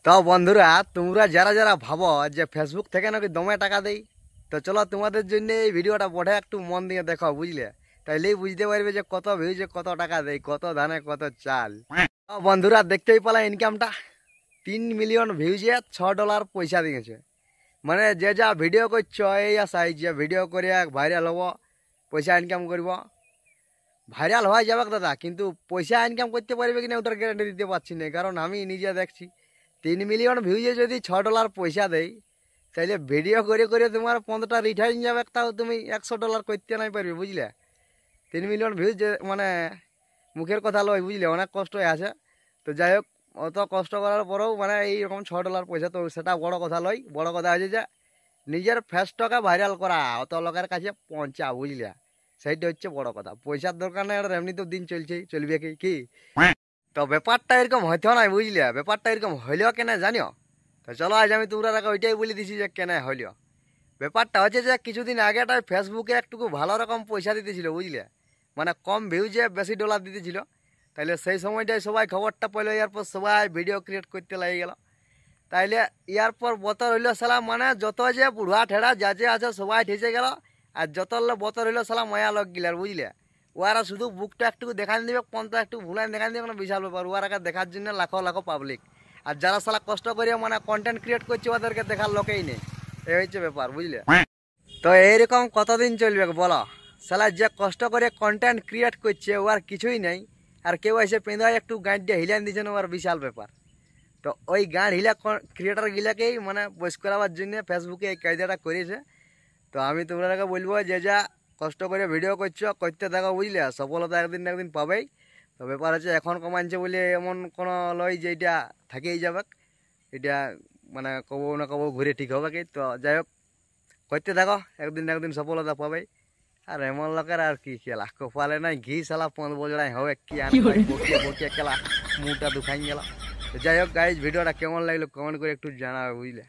তো বন্ধুরা, তোমরা যারা যারা ভাবো যে ফেসবুক থেকে নাকি দমে টাকা দেই, তো চলো তোমাদের জন্য এই ভিডিওটা পড়ে একটু মন দিয়ে দেখো, বুঝলে? তাইলেই বুঝতে পারবে যে কত ভিউজে কত টাকা দেয়, কত ধানে কত চাল। তো বন্ধুরা, দেখতেই পেলা ইনকামটা। 3 মিলিয়ন ভিউজে $6 পয়সা দিয়েছে। মানে যে যা ভিডিও করছো এই আশাই যে ভিডিও করে ভাইরাল হবো, পয়সা ইনকাম করব। ভাইরাল হয়ে যাবে দাদা, কিন্তু পয়সা ইনকাম করতে পারবে কিনা ওটার গ্যারান্টি দিতে পারছি না, কারণ আমি নিজে দেখছি 3 মিলিয়ন ভিউজে যদি $6 পয়সা দেয়, তাইলে ভিডিও করে করে তোমার 15টা রিটার্ন যাবে, তাও তুমি $100 করতে নাই পারবে, বুঝলে? 3 মিলিয়ন ভিউজ মানে মুখের কথা লয়, বুঝলে? অনেক কষ্ট আছে। তো যাই হোক, অত কষ্ট করার পরেও মানে এইরকম $6 পয়সা, তো সেটা বড় কথা লয়। বড় কথা আছে যে নিজের ফেসটাকে ভাইরাল করা, অত লোকের কাছে পৌঁছা, বুঝলে? সেইটা হচ্ছে বড় কথা। পয়সার দরকার নেই, আর এমনি তো দিন চলছে, চলবে কি কি। তো ব্যাপারটা এরকম হইতো না, বুঝলে? ব্যাপারটা এরকম হইলেও কেন জানিও? তো চলো আজ আমি তোমরা ওইটাই বলে দিছি যে কেন হইলেও। ব্যাপারটা হচ্ছে যে কিছুদিন আগেটা ফেসবুকে একটুকু ভালো রকম পয়সা দিতেছিল, বুঝলে? মানে কম ভিউজে বেশি ডলার দিতেছিল। তাইলে সেই সময়টাই সবাই খবরটা পেলো, এরপর সবাই ভিডিও ক্রিয়েট করতে লাগে গেল। তাইলে এরপর বতর হইলো সালা, মানে যত যে বুড়া ঠেড়া যা যে আছে সবাই ঠেসে গেল। আর যত বতর হইলো সালা মায়া লগ গিলার, বুঝলে? ওরা শুধু বুকটা একটু দেখান দিবে, পনটা একটু ভুলান দেখান দিবে, কোনো বিশাল ব্যাপার। ওরা দেখার জন্য লাখো লাখো পাবলিক। আর যারা সালা কষ্ট করে মানে কন্টেন্ট ক্রিয়েট করছে, ওদেরকে দেখার লোকেই নেই। এই হচ্ছে ব্যাপার, বুঝলে? তো এইরকম কতদিন চলবে বলো? সালা যে কষ্ট করে কন্টেন্ট ক্রিয়েট করছে ও আর কিছুই নেই, আর কেউ এসে পেঁদায় একটু গাঁট দিয়ে হিলান দিচ্ছে না, ওর বিশাল ব্যাপার। তো ওই গান হিলা ক্রিয়েটার গিলাকেই মানে বস করাবার জন্য ফেসবুকে এই কায়দাটা করেছে। তো আমি তোমরা বলবো যে যা কষ্ট করে ভিডিও করছো করতে থাকো, বুঝলে? সফলতা একদিন না একদিন পাবেই। তো ব্যাপার হচ্ছে এখন কমাচ্ছে বলে এমন কোনো লয় যে এটা থাকেই যাবে। এটা মানে কবো না কবো ঘুরে ঠিক হবে কি। তো যাই হোক, করতে থাকো, একদিন না একদিন সফলতা পাবেই। আর এমন লোকের আর কি খেলা, কপালে নাই ঘি সালা 5 বজড়াই হবে কি বকিয়ে বকিয়ে খেলা মুখটা দুখাই গেল। যাই হোক গাইজ, ভিডিওটা কেমন লাগলো কমেন্ট করে একটু জানাবে, বুঝলে?